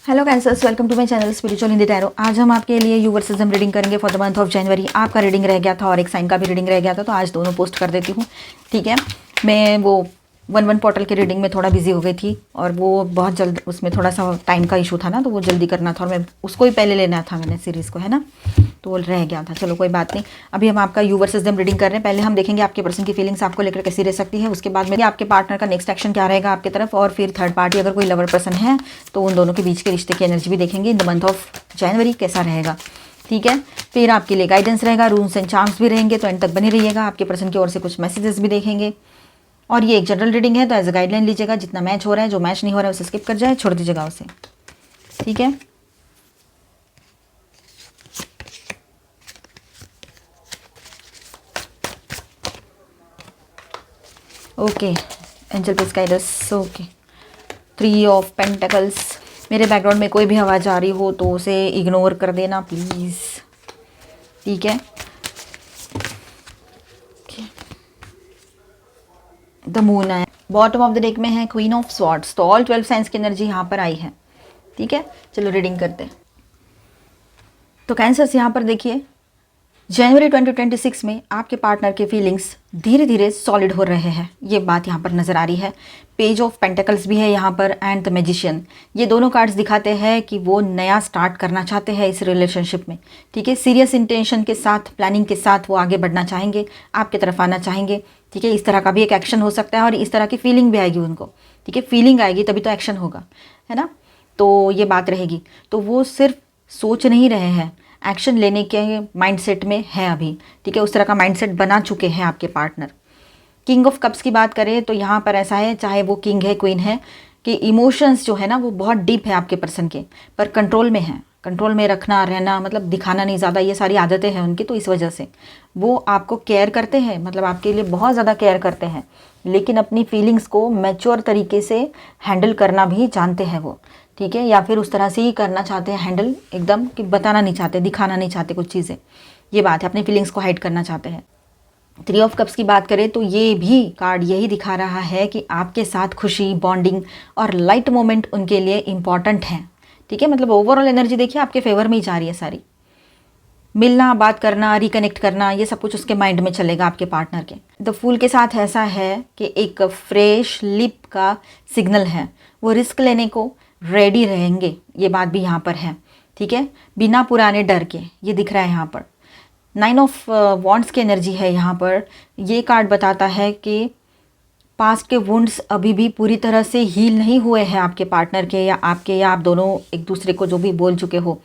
Hello Cancers, welcome to my channel spiritual Hindi tarot. आज हम आपके लिए यू वर्सेस हम रीडिंग करेंगे for the month of January. आपका रीडिंग रह गया था और एक साइन का भी रीडिंग रह गया था, तो आज दोनों पोस्ट कर देती हूँ। ठीक है, मैं वो 1-1 पोर्टल के रीडिंग में थोड़ा बिजी हो गई थी और वो बहुत जल्द, उसमें थोड़ा सा टाइम का इशू था ना, तो वो जल्दी करना था और मैं उसको ही पहले लेना था मैंने सीरीज़ को, है ना, तो वो रह गया था। चलो कोई बात नहीं, अभी हम आपका यू वर्सेस देम रीडिंग कर रहे हैं। पहले हम देखेंगे आपके पर्सन की फीलिंग्स आपको लेकर कैसी रह सकती है, उसके बाद में आपके पार्टनर का नेक्स्ट एक्शन क्या रहेगा आपकी तरफ, और फिर थर्ड पार्टी अगर कोई लवर पर्सन है तो उन दोनों के बीच के रिश्ते की एनर्जी भी देखेंगे इन द मंथ ऑफ जनवरी कैसा रहेगा। ठीक है, फिर आपके लिए गाइडेंस रहेगा, रूल्स एंड चार्म्स भी रहेंगे, तो एंड तक बने रहिएगा। आपके पर्सन की ओर से कुछ मैसेजेस भी देखेंगे और ये एक जनरल रीडिंग है, तो एज अ गाइडलाइन लीजिएगा। जितना मैच हो रहा है, जो मैच नहीं हो रहा है उसे स्किप कर जाए, छोड़ दीजिएगा उसे। ठीक है, okay angel please guide us. Okay, 3 of pentacles. मेरे बैकग्राउंड में कोई भी आवाज़ आ रही हो तो उसे इग्नोर कर देना प्लीज़। ठीक है, द मून है, बॉटम ऑफ द डेक में है क्वीन ऑफ स्वॉर्ड्स, तो ऑल 12 साइंस की एनर्जी यहाँ पर आई है। ठीक है, चलो रीडिंग करते हैं। तो कैंसर्स, यहाँ पर देखिए, जनवरी 2026 में आपके पार्टनर के फीलिंग्स धीरे धीरे सॉलिड हो रहे हैं, ये बात यहाँ पर नज़र आ रही है। पेज ऑफ पेंटिकल्स भी है यहाँ पर एंड द मैजिशियन। ये दोनों कार्ड्स दिखाते हैं कि वो नया स्टार्ट करना चाहते हैं इस रिलेशनशिप में। ठीक है, सीरियस इंटेंशन के साथ, प्लानिंग के साथ वो आगे बढ़ना चाहेंगे, आपकी तरफ आना चाहेंगे। ठीक है, इस तरह का भी एक एक्शन हो सकता है और इस तरह की फीलिंग भी आएगी उनको। ठीक है, फीलिंग आएगी तभी तो एक्शन होगा, है ना, तो ये बात रहेगी। तो वो सिर्फ सोच नहीं रहे हैं, एक्शन लेने के माइंडसेट में है अभी। ठीक है, उस तरह का माइंडसेट बना चुके हैं आपके पार्टनर। किंग ऑफ कप्स की बात करें तो यहाँ पर ऐसा है, चाहे वो किंग है क्वीन है, कि इमोशंस जो है ना वो बहुत डीप है आपके पर्सन के, पर कंट्रोल में है। कंट्रोल में रखना, रहना, मतलब दिखाना नहीं ज़्यादा, ये सारी आदतें हैं उनकी, तो इस वजह से वो आपको केयर करते हैं, मतलब आपके लिए बहुत ज़्यादा केयर करते हैं, लेकिन अपनी फीलिंग्स को मैच्योर तरीके से हैंडल करना भी जानते हैं वो। ठीक है, या फिर उस तरह से ही करना चाहते हैं हैंडल, एकदम कि बताना नहीं चाहते, दिखाना नहीं चाहते कुछ चीज़ें, ये बात है, अपनी फीलिंग्स को हाइड करना चाहते हैं। 3 ऑफ कप्स की बात करें तो ये भी कार्ड यही दिखा रहा है कि आपके साथ खुशी, बॉन्डिंग और लाइट मोमेंट उनके लिए इम्पॉर्टेंट हैं। ठीक है, मतलब ओवरऑल एनर्जी देखिए आपके फेवर में ही जा रही है सारी। मिलना, बात करना, रिकनेक्ट करना, ये सब कुछ उसके माइंड में चलेगा आपके पार्टनर के। द फूल के साथ ऐसा है कि एक फ्रेश लिप का सिग्नल है, वो रिस्क लेने को रेडी रहेंगे, ये बात भी यहाँ पर है। ठीक है, बिना पुराने डर के, ये दिख रहा है यहाँ पर। 9 ऑफ वॉन्ड्स की एनर्जी है यहाँ पर। ये कार्ड बताता है कि पास्ट के वुंड्स अभी भी पूरी तरह से हील नहीं हुए हैं आपके पार्टनर के या आपके, या आप दोनों एक दूसरे को जो भी बोल चुके हो,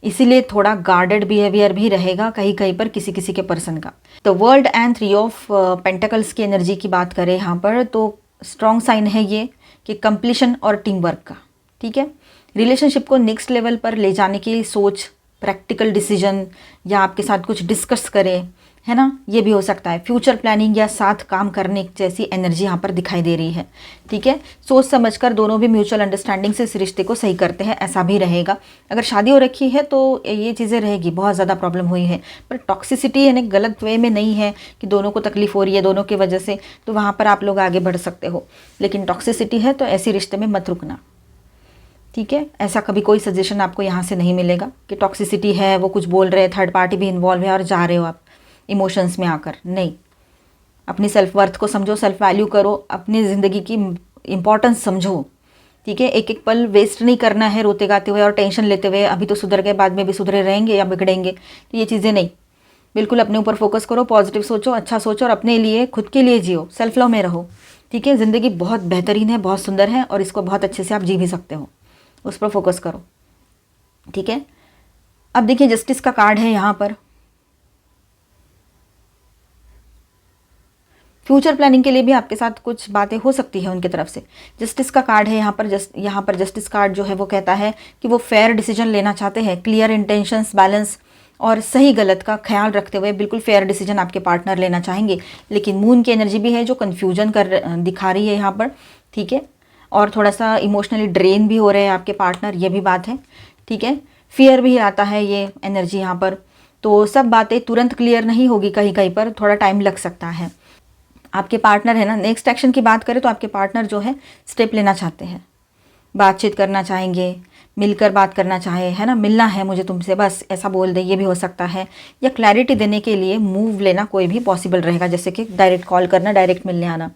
इसीलिए थोड़ा गार्डेड बिहेवियर भी रहेगा कहीं कहीं पर किसी किसी के पर्सन का। तो वर्ल्ड एंड 3 ऑफ पेंटिकल्स की एनर्जी की बात करें यहाँ पर, तो स्ट्रॉन्ग साइन है ये कि कंप्लीशन और टीम वर्क का। ठीक है, रिलेशनशिप को नेक्स्ट लेवल पर ले जाने की सोच, प्रैक्टिकल डिसीजन, या आपके साथ कुछ डिस्कस करें, है ना, ये भी हो सकता है। फ्यूचर प्लानिंग या साथ काम करने जैसी एनर्जी यहाँ पर दिखाई दे रही है। ठीक है, सोच समझकर दोनों भी म्यूचुअल अंडरस्टैंडिंग से इस रिश्ते को सही करते हैं, ऐसा भी रहेगा। अगर शादी हो रखी है तो ये चीज़ें रहेगी, बहुत ज़्यादा प्रॉब्लम हुई है, पर टॉक्सिसिटी यानी गलत वे में नहीं है कि दोनों को तकलीफ हो रही है दोनों की वजह से, तो वहाँ पर आप लोग आगे बढ़ सकते हो। लेकिन टॉक्सिसिटी है तो ऐसी रिश्ते में मत रुकना। ठीक है, ऐसा कभी कोई सजेशन आपको यहाँ से नहीं मिलेगा कि टॉक्सिसिटी है, वो कुछ बोल रहे हैं, थर्ड पार्टी भी इन्वॉल्व है और जा रहे हो आप इमोशंस में आकर। नहीं, अपनी सेल्फ वर्थ को समझो, सेल्फ वैल्यू करो, अपनी ज़िंदगी की इम्पोर्टेंस समझो। ठीक है, एक एक पल वेस्ट नहीं करना है रोते गाते हुए और टेंशन लेते हुए, अभी तो सुधर गए बाद में भी सुधरे रहेंगे या बिगड़ेंगे, तो ये चीज़ें नहीं। बिल्कुल अपने ऊपर फोकस करो, पॉजिटिव सोचो, अच्छा सोचो और अपने लिए, खुद के लिए जियो, सेल्फ लव में रहो। ठीक है, ज़िंदगी बहुत बेहतरीन है, बहुत सुंदर है और इसको बहुत अच्छे से आप जी भी सकते हो, उस पर फोकस करो। ठीक है, अब देखिए जस्टिस का कार्ड है यहाँ पर। फ्यूचर प्लानिंग के लिए भी आपके साथ कुछ बातें हो सकती है उनकी तरफ से। जस्टिस का कार्ड है यहाँ पर। यहाँ पर जस्टिस कार्ड जो है वो कहता है कि वो फेयर डिसीजन लेना चाहते हैं, क्लियर इंटेंशंस, बैलेंस और सही गलत का ख्याल रखते हुए बिल्कुल फेयर डिसीजन आपके पार्टनर लेना चाहेंगे। लेकिन मून की एनर्जी भी है जो कन्फ्यूजन दिखा रही है यहाँ पर। ठीक है, और थोड़ा सा इमोशनली ड्रेन भी हो रहे हैं आपके पार्टनर, ये भी बात है। ठीक है, फियर भी आता है ये एनर्जी यहाँ पर। तो सब बातें तुरंत क्लियर नहीं होगी, कहीं कहीं पर थोड़ा टाइम लग सकता है। आपके पार्टनर है ना, नेक्स्ट एक्शन की बात करें तो आपके पार्टनर जो है स्टेप लेना चाहते हैं, बातचीत करना चाहेंगे, मिलकर बात करना चाहे, है ना, मिलना है मुझे तुमसे, बस ऐसा बोल दे, ये भी हो सकता है। या क्लैरिटी देने के लिए मूव लेना कोई भी पॉसिबल रहेगा, जैसे कि डायरेक्ट कॉल करना, डायरेक्ट मिलने आना,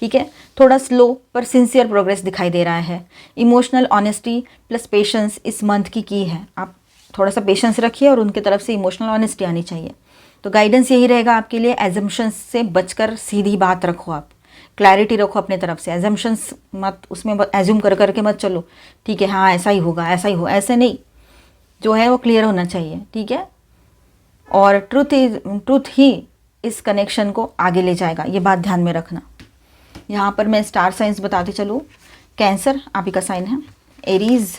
ठीक है। थोड़ा स्लो पर सिंसियर प्रोग्रेस दिखाई दे रहा है। इमोशनल ऑनेस्टी प्लस पेशेंस इस मंथ की है। आप थोड़ा सा पेशेंस रखिए और उनकी तरफ से इमोशनल ऑनेस्टी आनी चाहिए। तो गाइडेंस यही रहेगा आपके लिए, एजम्पशंस से बचकर सीधी बात रखो, आप क्लैरिटी रखो अपने तरफ से, एजम्पशंस मत उसमें एज्यूम कर करके मत चलो, ठीक है, हाँ ऐसा ही होगा, ऐसा ही हो, ऐसे नहीं, जो है वो क्लियर होना चाहिए, ठीक है। और ट्रूथ ही इस कनेक्शन को आगे ले जाएगा, ये बात ध्यान में रखना। यहाँ पर मैं स्टार साइंस बताते चलूँ, कैंसर आप ही का साइन है, एरीज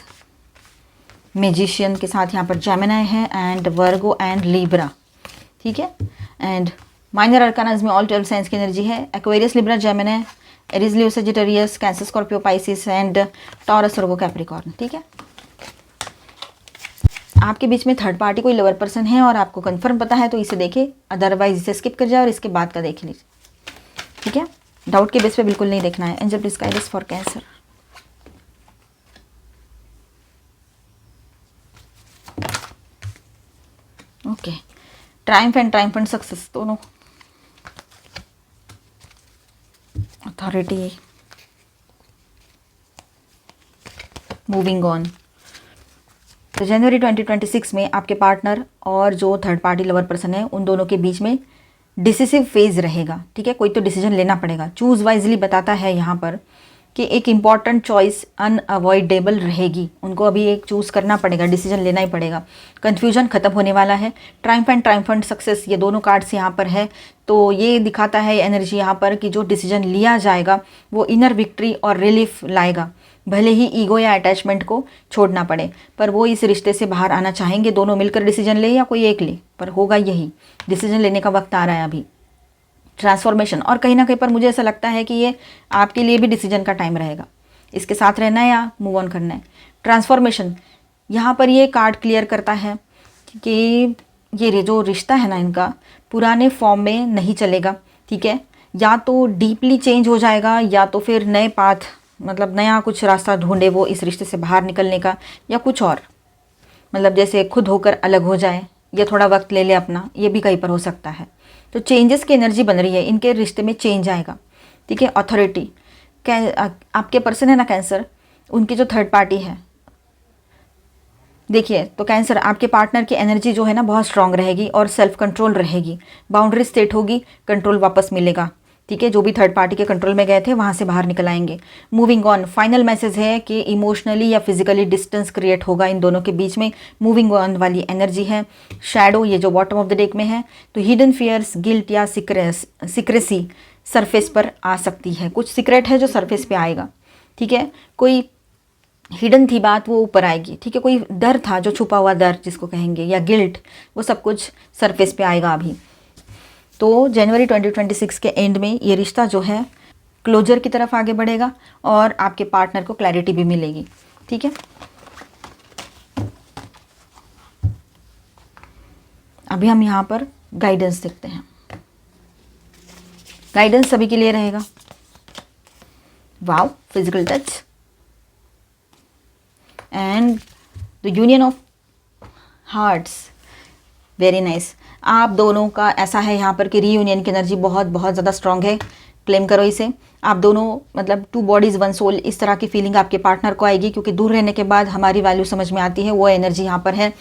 मैजिशियन के साथ यहाँ पर जेमिनी है, एंड वर्गो एंड लिब्रा, ठीक है। एंड माइनर अरकानाज में ऑल 12 साइंस की एनर्जी है, Aquarius, Libra, Gemini, Aries, Leo, Sagittarius, cancer, Scorpio, Pisces and taurus, Virgo, Capricorn, ठीक है। आपके बीच में थर्ड पार्टी कोई लवर पर्सन है और आपको कंफर्म पता है तो इसे देखिए, अदरवाइज इसे स्किप कर जाए और इसके बाद का देख लीजिए, ठीक है। डाउट के बेस पे बिल्कुल नहीं देखना है। Angel please guide us for cancer. Okay, Triumph and triumphant success दोनों, अथॉरिटी, मूविंग ऑन। तो जनवरी 2026 में आपके पार्टनर और जो थर्ड पार्टी लवर पर्सन है उन दोनों के बीच में डिसिसिव फेज रहेगा, ठीक है। कोई तो डिसीजन लेना पड़ेगा, चूज वाइजली बताता है यहाँ पर कि एक इम्पॉर्टेंट चॉइस अनअवॉइडेबल रहेगी, उनको अभी एक चूज़ करना पड़ेगा, डिसीजन लेना ही पड़ेगा। कन्फ्यूजन खत्म होने वाला है। ट्रायम्फ एंड ट्रायम्फेंट सक्सेस ये दोनों कार्ड्स यहाँ पर है, तो ये दिखाता है एनर्जी यहाँ पर कि जो डिसीजन लिया जाएगा वो इनर विक्ट्री और रिलीफ लाएगा, भले ही ईगो या अटैचमेंट को छोड़ना पड़े, पर वो इस रिश्ते से बाहर आना चाहेंगे। दोनों मिलकर डिसीजन ले या कोई एक ले, पर होगा यही, डिसीजन लेने का वक्त आ रहा है अभी। ट्रांसफॉर्मेशन, और कहीं ना कहीं पर मुझे ऐसा लगता है कि ये आपके लिए भी डिसीजन का टाइम रहेगा, इसके साथ रहना है या मूव ऑन करना है। ट्रांसफॉर्मेशन यहाँ पर ये कार्ड क्लियर करता है कि ये जो रिश्ता है ना इनका पुराने फॉर्म में नहीं चलेगा, ठीक है। या तो डीपली चेंज हो जाएगा या तो फिर नए पाथ, मतलब नया कुछ रास्ता ढूंढे वो इस रिश्ते से बाहर निकलने का, या कुछ और, मतलब जैसे खुद होकर अलग हो जाए या थोड़ा वक्त ले ले अपना, ये भी कहीं पर हो सकता है। तो चेंजेस की एनर्जी बन रही है, इनके रिश्ते में चेंज आएगा, ठीक है। अथॉरिटी, आपके पर्सन है ना कैंसर, उनकी जो थर्ड पार्टी है, देखिए तो कैंसर आपके पार्टनर की एनर्जी जो है ना बहुत स्ट्रांग रहेगी और सेल्फ कंट्रोल रहेगी, बाउंड्री सेट होगी, कंट्रोल वापस मिलेगा, ठीक है। जो भी थर्ड पार्टी के कंट्रोल में गए थे वहाँ से बाहर निकल आएंगे। मूविंग ऑन, फाइनल मैसेज है कि इमोशनली या फिजिकली डिस्टेंस क्रिएट होगा इन दोनों के बीच में, मूविंग ऑन वाली एनर्जी है। शैडो, ये जो बॉटम ऑफ द डेक में है, तो हिडन फियर्स, गिल्ट या सिक्रेसी सरफेस पर आ सकती है, कुछ सीक्रेट है जो सरफेस पे आएगा, ठीक है। कोई हिडन थी बात वो ऊपर आएगी, ठीक है। कोई डर था जो छुपा हुआ डर जिसको कहेंगे, या गिल्ट, वो सब कुछ सरफेस पे आएगा अभी। तो जनवरी 2026 के एंड में ये रिश्ता जो है क्लोजर की तरफ आगे बढ़ेगा और आपके पार्टनर को क्लैरिटी भी मिलेगी, ठीक है। अभी हम यहाँ पर गाइडेंस देखते हैं। गाइडेंस सभी के लिए रहेगा। Wow, physical touch and the union of hearts, very nice. आप दोनों का ऐसा है यहाँ पर कि रीयूनियन की एनर्जी बहुत बहुत ज़्यादा स्ट्रांग है, क्लेम करो इसे। आप दोनों मतलब 2 बॉडीज़ 1 सोल, इस तरह की फीलिंग आपके पार्टनर को आएगी, क्योंकि दूर रहने के बाद हमारी वैल्यू समझ में आती है, वो एनर्जी यहाँ पर है,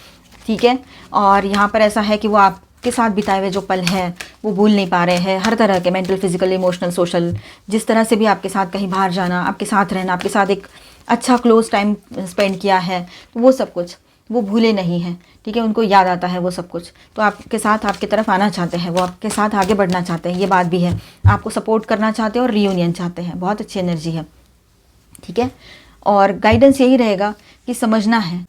ठीक है। और यहाँ पर ऐसा है कि वो आपके साथ बिताए हुए जो पल हैं वो भूल नहीं पा रहे हैं, हर तरह के मेंटल, फिजिकल, इमोशनल, सोशल, जिस तरह से भी आपके साथ कहीं बाहर जाना, आपके साथ रहना, आपके साथ एक अच्छा क्लोज टाइम स्पेंड किया है, तो वो सब कुछ वो भूले नहीं हैं, ठीक है। उनको याद आता है वो सब कुछ, तो आपके साथ आपकी तरफ आना चाहते हैं, वो आपके साथ आगे बढ़ना चाहते हैं, ये बात भी है, आपको सपोर्ट करना चाहते हैं और रीयूनियन चाहते हैं, बहुत अच्छी एनर्जी है, ठीक है। और गाइडेंस यही रहेगा कि समझना है,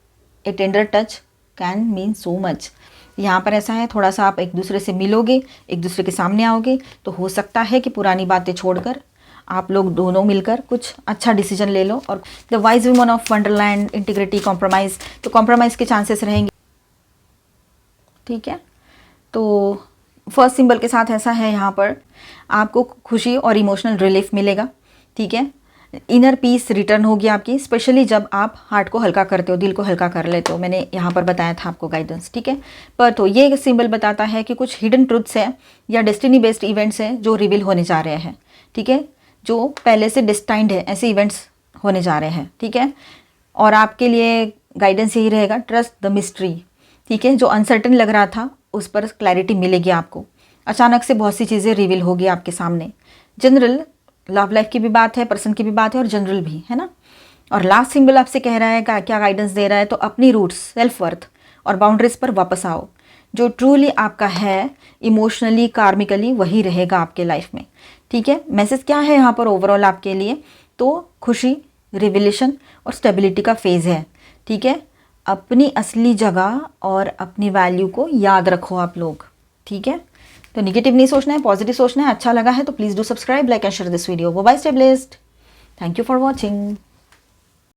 a tender touch can mean so much. यहाँ पर ऐसा है, थोड़ा सा आप एक दूसरे से मिलोगे, एक दूसरे के सामने आओगे, तो हो सकता है कि पुरानी बातें छोड़कर आप लोग दोनों मिलकर कुछ अच्छा डिसीजन ले लो। और the wise woman of Wonderland, integrity, compromise, तो कॉम्प्रोमाइज़ के चांसेस रहेंगे, ठीक है। तो फर्स्ट सिंबल के साथ ऐसा है, यहाँ पर आपको खुशी और इमोशनल रिलीफ मिलेगा, ठीक है। इनर पीस रिटर्न होगी आपकी, स्पेशली जब आप हार्ट को हल्का करते हो, दिल को हल्का कर लेते हो। मैंने यहाँ पर बताया था आपको गाइडेंस, ठीक है। पर तो ये सिंबल बताता है कि कुछ हिडन ट्रुथ्स है या डेस्टिनी बेस्ड इवेंट्स हैं जो रिवील होने जा रहे हैं, ठीक है, जो पहले से डिस्टाइंड है, ऐसे इवेंट्स होने जा रहे हैं, ठीक है। और आपके लिए गाइडेंस यही रहेगा, ट्रस्ट द मिस्ट्री, ठीक है। जो अनसर्टन लग रहा था उस पर क्लैरिटी मिलेगी आपको, अचानक से बहुत सी चीज़ें रिवील होगी आपके सामने। जनरल लव लाइफ की भी बात है, पर्सन की भी बात है और जनरल भी, है ना। और लास्ट सिंबल आपसे कह रहा है क्या गाइडेंस दे रहा है, तो अपनी रूट्स, सेल्फ वर्थ और बाउंड्रीज पर वापस आओ। जो ट्रूली आपका है इमोशनली, कार्मिकली, वही रहेगा आपके लाइफ में, ठीक है। मैसेज क्या है यहाँ पर ओवरऑल आपके लिए, तो खुशी, रिविलेशन और स्टेबिलिटी का फेज़ है, ठीक है। अपनी असली जगह और अपनी वैल्यू को याद रखो आप लोग, ठीक है। तो निगेटिव नहीं सोचना है, पॉजिटिव सोचना है। अच्छा लगा है तो please do subscribe, like and share this video. Bye, stay blessed, thank you for watching.